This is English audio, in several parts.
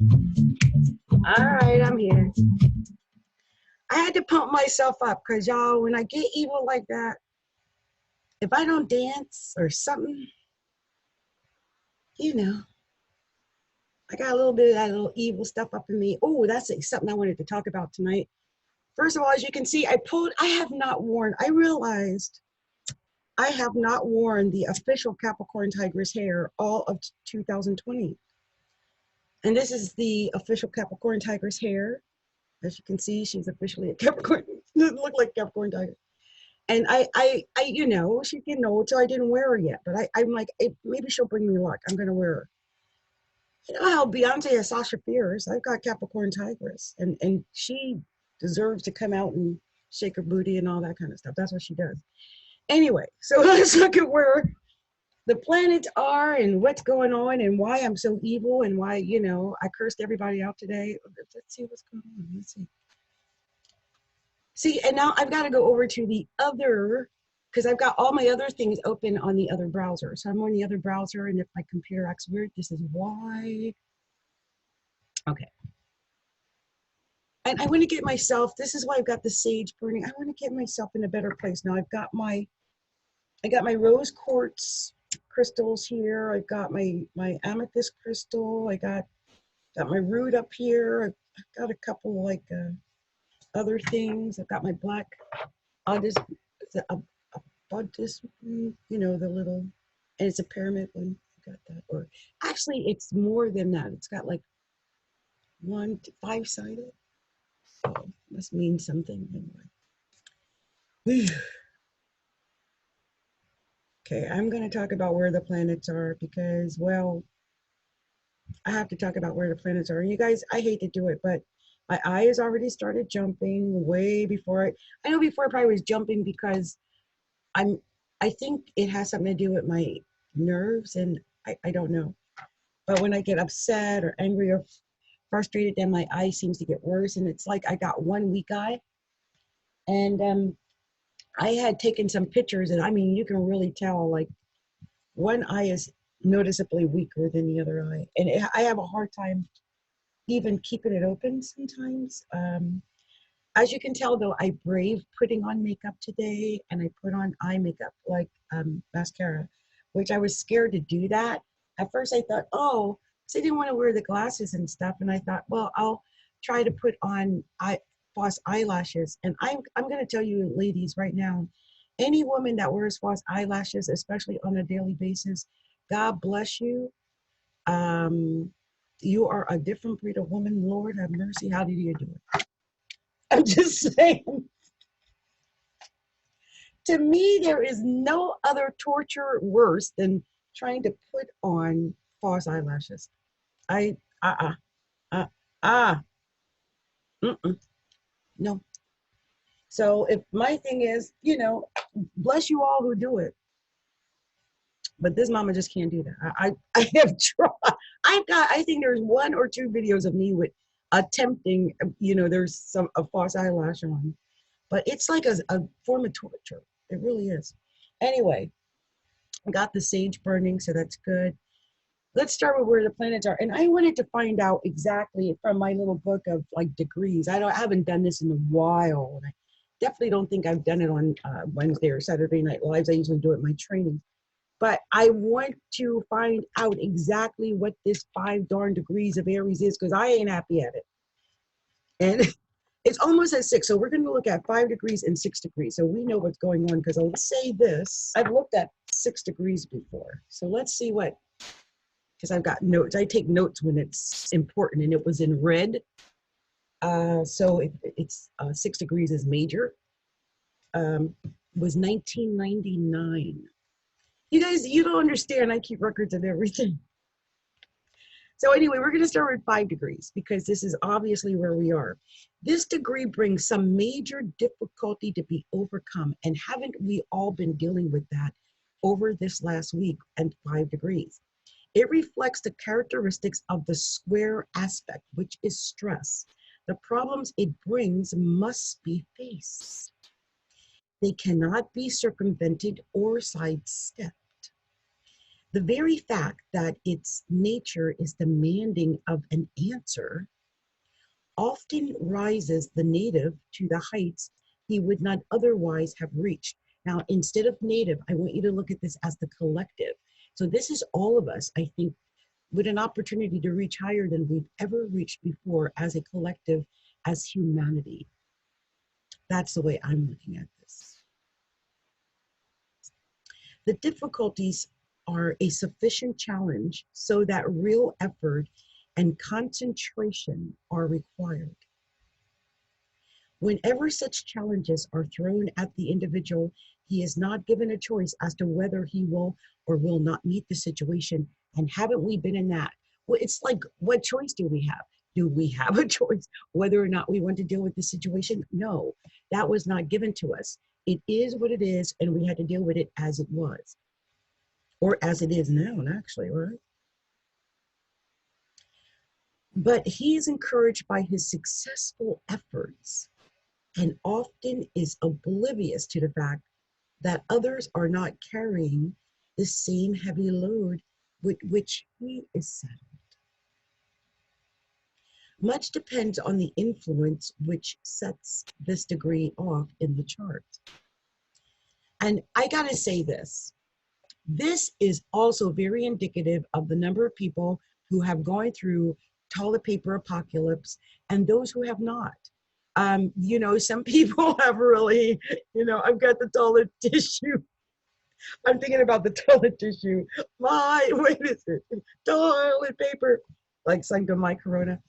All right, I'm here. I had to pump myself up because y'all, when I get evil like that, if I don't dance or something, you know, I got a little bit of that little evil stuff up in me. Oh, that's something I wanted to talk about tonight. First of all, as you can see, I have not worn, I realized I have not worn the official Capricorn Tigress hair all of 2020. And this is the official Capricorn Tigress hair. As you can see, she's officially a Capricorn. Doesn't look like Capricorn Tiger. And you know, she's getting old, so I didn't wear her yet. But I'm like, maybe she'll bring me luck. I'm gonna wear her. You know how Beyonce has Sasha Fierce? I've got Capricorn Tigress, and she deserves to come out and shake her booty and all that kind of stuff. That's what she does. Anyway, so let's look at where the planets are and what's going on and why I'm so evil and why, you know, I cursed everybody out today. Let's see what's going on. Let's see. See, and now I've got to go over to the other, because I've got all my other things open on the other browser. So I'm on the other browser, and if my computer acts weird, this is why. Okay. And I want to get myself, this is why I've got the sage burning. I want to get myself in a better place. Now I got my rose quartz crystals here. I've got my amethyst crystal. I got my root up here. I've got a couple like other things. I've got my black Audis, you know, the little, and it's a pyramid one. I got that. Or actually, it's more than that. It's got like 5-sided. So it must mean something anyway. Okay, I'm going to talk about where the planets are because, well, I have to talk about where the planets are. And you guys, I hate to do it, but my eye has already started jumping way before I know before I probably was jumping because I think it has something to do with my nerves, and I don't know. But when I get upset or angry or frustrated, then my eye seems to get worse. And it's like I got one weak eye. And I had taken some pictures, and I mean, you can really tell like one eye is noticeably weaker than the other eye. And I have a hard time even keeping it open sometimes. As you can tell, though, I brave putting on makeup today, and I put on eye makeup like mascara, which I was scared to do that. At first, I thought, oh, so I didn't want to wear the glasses and stuff, and I thought, well, I'll try to put on false eyelashes. And I'm going to tell you, ladies, right now, any woman that wears false eyelashes, especially on a daily basis, God bless you. You are a different breed of woman. Lord have mercy. How did you do it? I'm just saying. To me, there is no other torture worse than trying to put on false eyelashes. I, uh, uh, uh, no. So if my thing is, you know, bless you all who do it, but this mama just can't do that. I have tried. I think there's 1 or 2 videos of me with attempting, you know, there's a false eyelash on, but it's like a form of torture. It really is. Anyway, I got the sage burning, so that's good. Let's start with where the planets are. And I wanted to find out exactly from my little book of like degrees. I haven't done this in a while. And I definitely don't think I've done it on Wednesday or Saturday Night Lives. I usually do it in my training. But I want to find out exactly what this 5 darn degrees of Aries is because I ain't happy at it. And it's almost at 6. So we're going to look at 5 degrees and 6 degrees. So we know what's going on because I'll say this. I've looked at 6 degrees before. So let's see what, because I've got notes. I take notes when it's important, and it was in red. So it's 6 degrees is major. Was 1999. You guys, you don't understand. I keep records of everything. So anyway, we're going to start with 5 degrees because this is obviously where we are. This degree brings some major difficulty to be overcome. And haven't we all been dealing with that over this last week and 5 degrees? It reflects the characteristics of the square aspect, which is stress. The problems it brings must be faced. They cannot be circumvented or sidestepped. The very fact that its nature is demanding of an answer often rises the native to the heights he would not otherwise have reached. Now, instead of native, I want you to look at this as the collective. So this is all of us, I think, with an opportunity to reach higher than we've ever reached before as a collective, as humanity. That's the way I'm looking at this. The difficulties are a sufficient challenge so that real effort and concentration are required. Whenever such challenges are thrown at the individual, he is not given a choice as to whether he will or will not meet the situation. And haven't we been in that? Well, it's like, what choice do we have? Do we have a choice whether or not we want to deal with the situation? No, that was not given to us. It is what it is, and we had to deal with it as it was, or as it is now, actually, right? But he is encouraged by his successful efforts and often is oblivious to the fact that others are not carrying the same heavy load with which he is saddled. Much depends on the influence which sets this degree off in the chart. And I gotta say this is also very indicative of the number of people who have gone through toilet paper apocalypse and those who have not. You know, some people have really, you know, I've got the toilet tissue. I'm thinking about the toilet tissue. What is it? Toilet paper, like Sanka my Corona.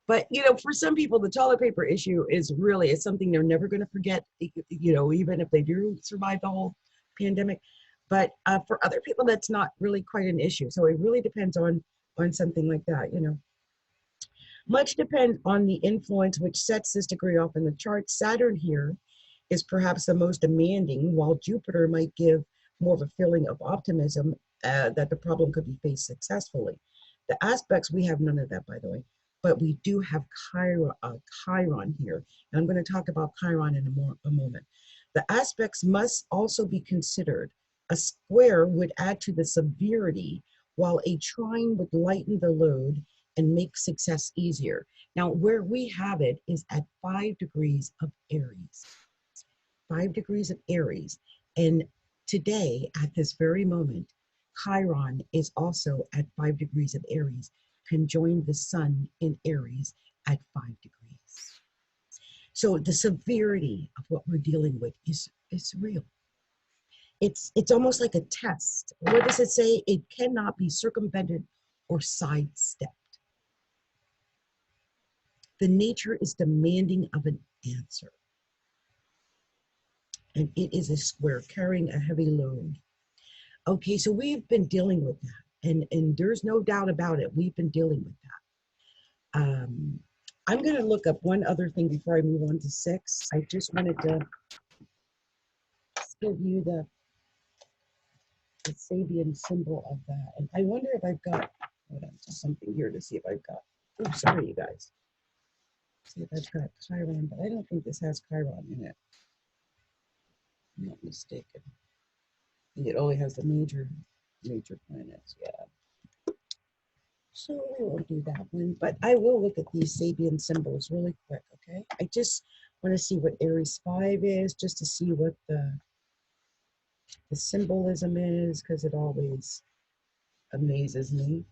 But, you know, for some people, the toilet paper issue is really, it's something they're never going to forget, you know, even if they do survive the whole pandemic. But for other people, that's not really quite an issue. So it really depends on something like that, you know. Much depends on the influence which sets this degree off in the chart. Saturn here is perhaps the most demanding, while Jupiter might give more of a feeling of optimism that the problem could be faced successfully. The aspects, we have none of that, by the way, but we do have Chiron here. And I'm going to talk about Chiron in a moment. The aspects must also be considered. A square would add to the severity, while a trine would lighten the load and make success easier. Now, where we have it is at 5 degrees of Aries. 5 degrees of Aries. And today, at this very moment, Chiron is also at 5 degrees of Aries, conjoined the sun in Aries at 5 degrees. So the severity of what we're dealing with is real. It's almost like a test. What does it say? It cannot be circumvented or sidestepped. The nature is demanding of an answer. And it is a square carrying a heavy load. Okay, so we've been dealing with that. And there's no doubt about it. We've been dealing with that. I'm going to look up one other thing before I move on to 6. I just wanted to give you the Sabian symbol of that. And I wonder if I've got, hold on, just something here to see if I've got, oh, sorry, you guys. See if I've got Chiron, but I don't think this has Chiron in it. I'm not mistaken. I think it only has the major planets, yeah. So I won't do that one, but I will look at these Sabian symbols really quick, okay? I just want to see what Aries 5 is, just to see what the symbolism is, because it always amazes me.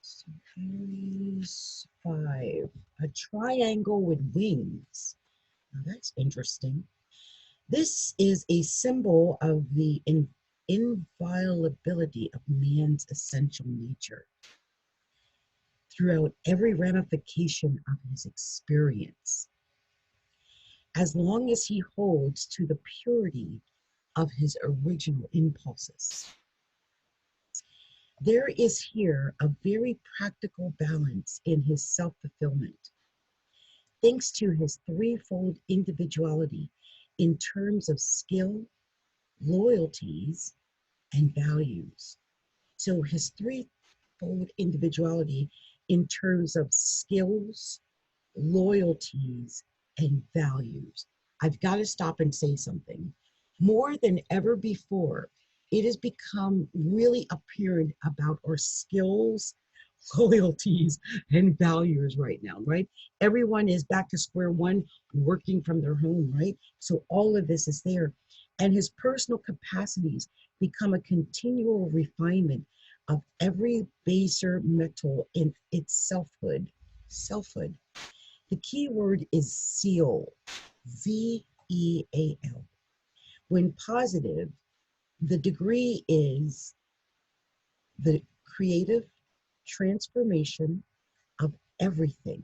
So Aries 5, a triangle with wings. Now that's interesting. This is a symbol of the inviolability of man's essential nature throughout every ramification of his experience, as long as he holds to the purity of his original impulses. There is here a very practical balance in his self-fulfillment, thanks to his threefold individuality in terms of skill, loyalties, and values. So his threefold individuality in terms of skills, loyalties, and values. I've got to stop and say something. More than ever before, it has become really apparent about our skills, loyalties, and values right now, right? Everyone is back to square one, working from their home, right? So all of this is there. And his personal capacities become a continual refinement of every baser metal in its selfhood. Selfhood. The key word is zeal, Zeal. When positive, the degree is the creative transformation of everything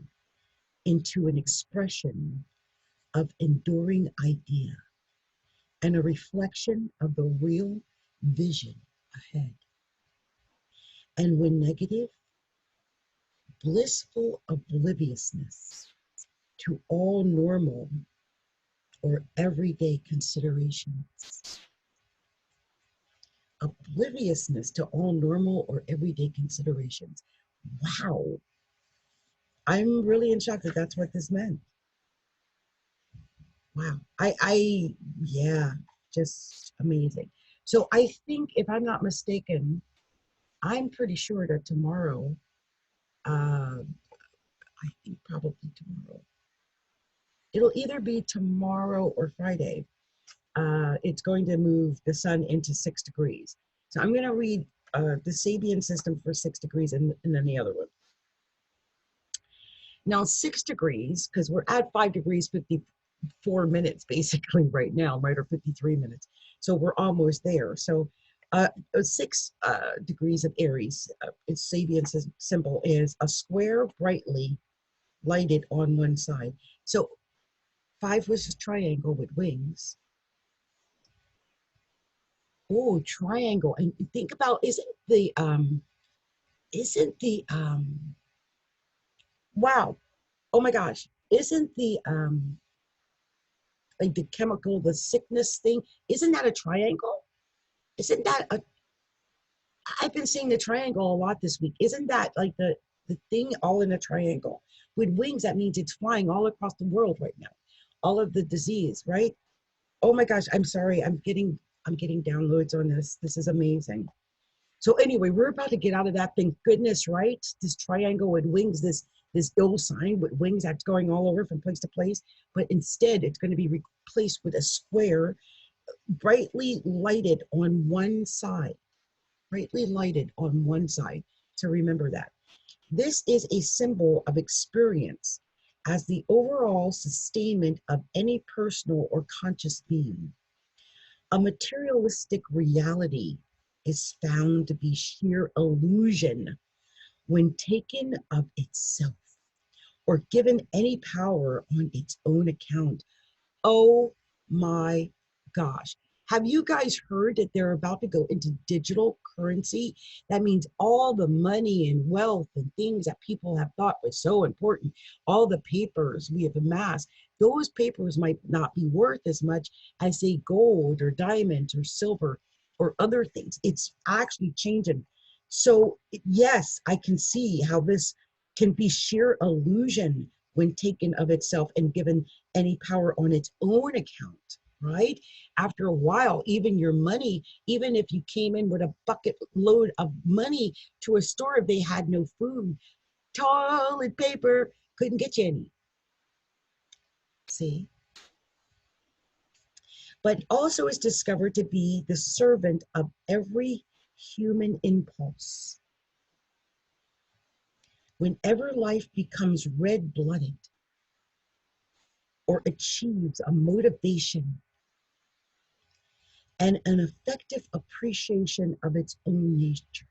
into an expression of enduring idea and a reflection of the real vision ahead. And when negative, blissful obliviousness to all normal or everyday considerations. Obliviousness to all normal or everyday considerations. Wow. I'm really in shock that that's what this meant. Wow. Yeah, just amazing. So I think, if I'm not mistaken, I'm pretty sure that tomorrow, I think probably tomorrow, it'll either be tomorrow or Friday. It's going to move the sun into 6 degrees. So I'm going to read the Sabian system for 6 degrees and then the other one. Now, 6 degrees, because we're at 5 degrees, 54 minutes basically right now, right, or 53 minutes. So we're almost there. So 6 degrees of Aries, its Sabian symbol is a square brightly lighted on one side. So 5 was a triangle with wings. Oh, triangle. And think about, wow, oh my gosh, isn't the like the chemical, the sickness thing, isn't that a triangle? Isn't that a, I've been seeing the triangle a lot this week. Isn't that like the thing all in a triangle? With wings, that means it's flying all across the world right now. All of the disease, right? Oh my gosh, I'm sorry. I'm getting downloads on this. This is amazing. So anyway, we're about to get out of that. Thank goodness, right? This triangle with wings, this ill sign with wings that's going all over from place to place. But instead, it's going to be replaced with a square, brightly lighted on one side. Brightly lighted on one side. So remember that. This is a symbol of experience as the overall sustainment of any personal or conscious being. A materialistic reality is found to be sheer illusion when taken of itself or given any power on its own account. Oh my gosh. Have you guys heard that they're about to go into digital currency? That means all the money and wealth and things that people have thought was so important, all the papers we have amassed, those papers might not be worth as much as, say, gold or diamonds or silver or other things. It's actually changing. So yes, I can see how this can be sheer illusion when taken of itself and given any power on its own account, right? After a while, even your money, even if you came in with a bucket load of money to a store, if they had no food, toilet paper couldn't get you any. See? But also is discovered to be the servant of every human impulse. Whenever life becomes red-blooded or achieves a motivation and an effective appreciation of its own nature.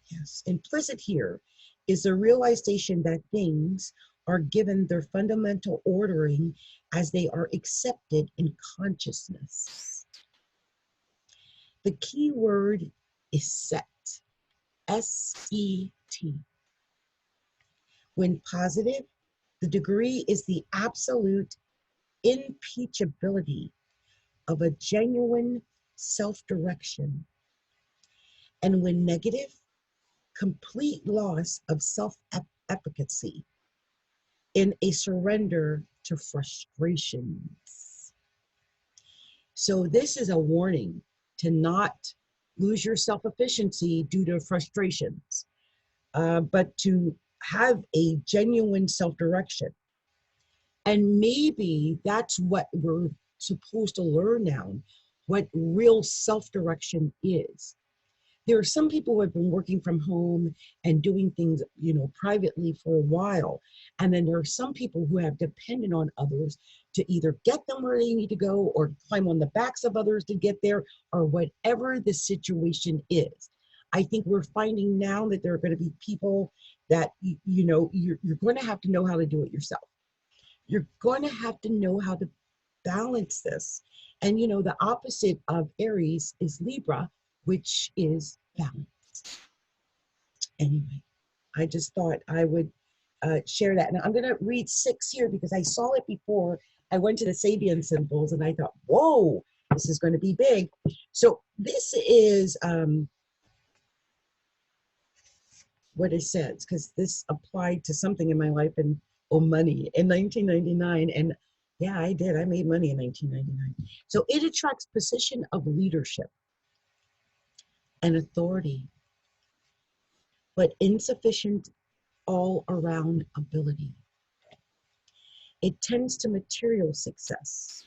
Yes. Implicit here is the realization that things are given their fundamental ordering as they are accepted in consciousness. The key word is set, S-E-T. When positive, the degree is the absolute impeachability of a genuine self-direction, and when negative, complete loss of self-efficacy in a surrender to frustrations. So this is a warning to not lose your self-efficiency due to frustrations, but to have a genuine self-direction. And maybe that's what we're supposed to learn now, what real self-direction is. There are some people who have been working from home and doing things, privately for a while. And then there are some people who have depended on others to either get them where they need to go or climb on the backs of others to get there, or whatever the situation is. I think we're finding now that there are going to be people that, you're going to have to know how to do it yourself. You're going to have to know how to balance this. And, the opposite of Aries is Libra, which is balance. Anyway, I just thought I would share that. And I'm going to read 6 here because I saw it before. I went to the Sabian symbols and I thought, whoa, this is going to be big. So this is what it says, because this applied to something in my life and money in 1999. And yeah, I did. I made money in 1999. So it attracts position of leadership and authority, but insufficient all-around ability. It tends to material success,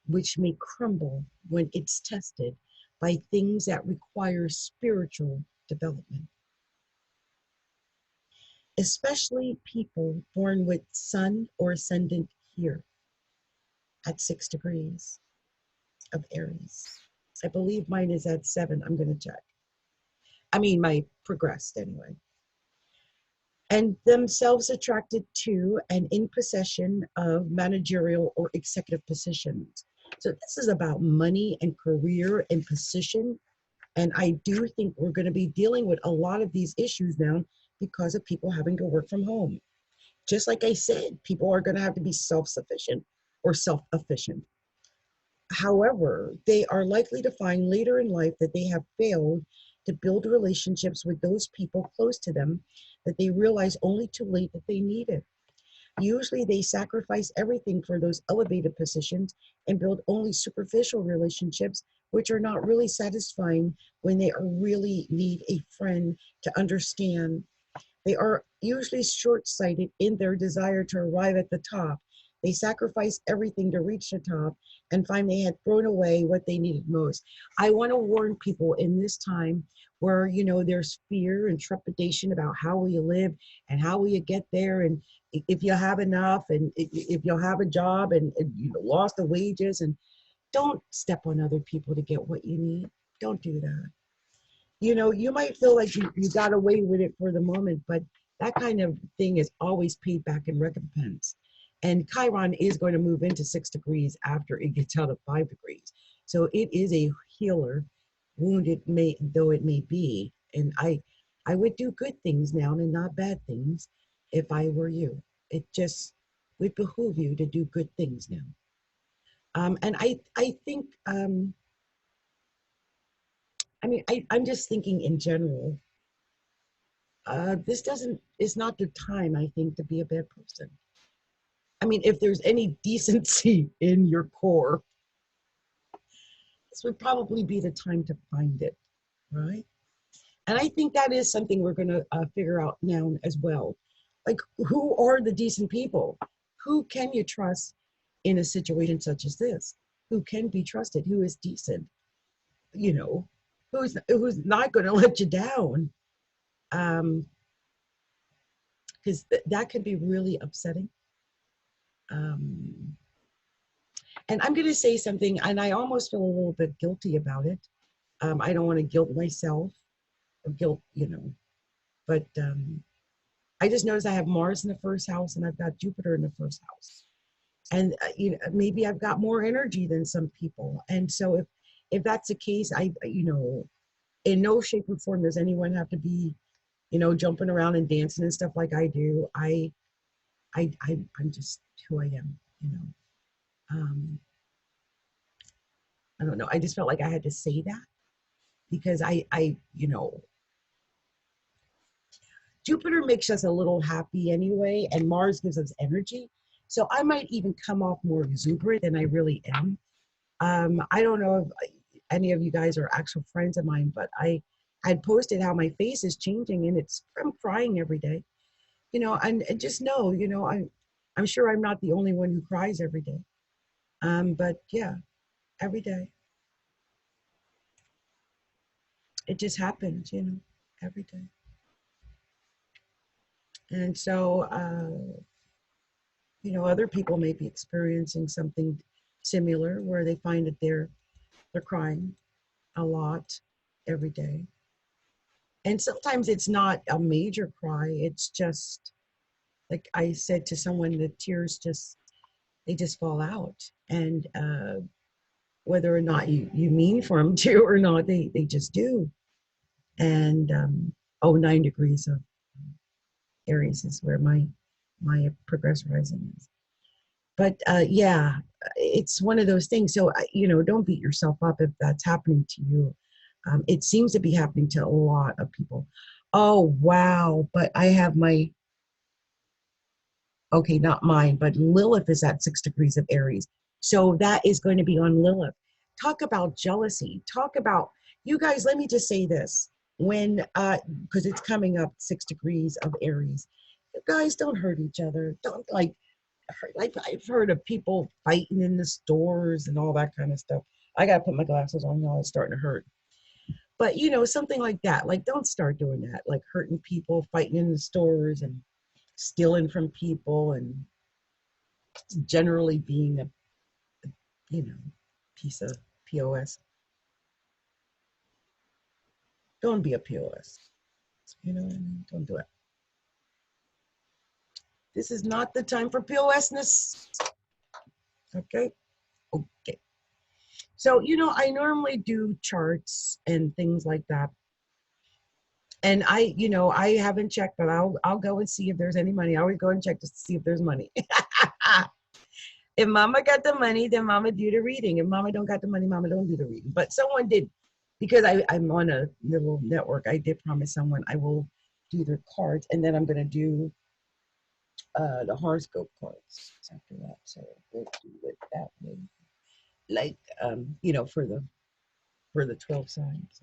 which may crumble when it's tested by things that require spiritual development. Especially people born with sun or ascendant here at 6 degrees of Aries. I believe mine is at 7. I'm going to check. I mean, my progressed anyway. And themselves attracted to and in possession of managerial or executive positions. So this is about money and career and position. And I do think we're going to be dealing with a lot of these issues now because of people having to work from home. Just like I said, people are going to have to be self-sufficient or self-efficient. However, they are likely to find later in life that they have failed to build relationships with those people close to them that they realize only too late that they needed. Usually they sacrifice everything for those elevated positions and build only superficial relationships, which are not really satisfying when they really need a friend to understand. They are usually short-sighted in their desire to arrive at the top. They sacrifice everything to reach the top and find they had thrown away what they needed most. I want to warn people in this time where, there's fear and trepidation about how will you live and how will you get there, and if you have enough, and if you'll have a job, and you lost the wages, and don't step on other people to get what you need. Don't do that. You might feel like you got away with it for the moment, but that kind of thing is always paid back in recompense. And Chiron is going to move into 6 degrees after it gets out of 5 degrees. So it is a healer, wounded though it may be. And I would do good things now and not bad things if I were you. It just would behoove you to do good things now. And I think, I'm just thinking in general, it's not the time, I think, to be a bad person. I mean, if there's any decency in your core, this would probably be the time to find it, right? And I think that is something we're going to figure out now as well. Like, who are the decent people? Who can you trust in a situation such as this? Who can be trusted? Who is decent? Who's not going to let you down? Because that can be really upsetting. And I'm going to say something, and I almost feel a little bit guilty about it. I don't want to guilt myself, or guilt, but I just noticed I have Mars in the first house and I've got Jupiter in the first house. And, maybe I've got more energy than some people. And so if that's the case, in no shape or form does anyone have to be, jumping around and dancing and stuff like I do. I'm just who I am, I don't know. I just felt like I had to say that because you know, Jupiter makes us a little happy anyway, and Mars gives us energy. So I might even come off more exuberant than I really am. I don't know if any of you guys are actual friends of mine, but I had posted how my face is changing, and I'm crying every day. You know, and just know, you know, I'm sure I'm not the only one who cries every day. But yeah, every day it just happens, you know, every day. And so, you know, other people may be experiencing something similar where they find that they're crying a lot every day. And sometimes it's not a major cry. It's just like I said to someone, the tears just they just fall out. And whether or not you mean for them to or not, they just do. And 9 degrees of Aries is where my progress rising is. But yeah, it's one of those things. So you know, don't beat yourself up if that's happening to you. It seems to be happening to a lot of people. Oh wow! But I have my okay, not mine, but Lilith is at 6 degrees of Aries. So that is going to be on Lilith. Talk about jealousy. Talk about, you guys, let me just say this. When, because it's coming up 6 degrees of Aries, you guys don't hurt each other. Don't like I've heard of people fighting in the stores and all that kind of stuff. I got to put my glasses on, y'all. It's starting to hurt. But, you know, something like that. Like, don't start doing that. Like hurting people, fighting in the stores and stealing from people and generally being a you know piece of POS. Don't be a POS. You know what I mean? Don't do it. This is not the time for POSness. Okay. Okay. So you know, I normally do charts and things like that. And you know, I haven't checked, but I'll go and see if there's any money. I always go and check to see if there's money. If Mama got the money, then Mama do the reading. If Mama don't got the money, Mama don't do the reading. But someone did, because I'm on a little network. I did promise someone I will do their cards, and then I'm gonna do the horoscope cards after that. So we'll do it that way, like you know, for the 12 signs.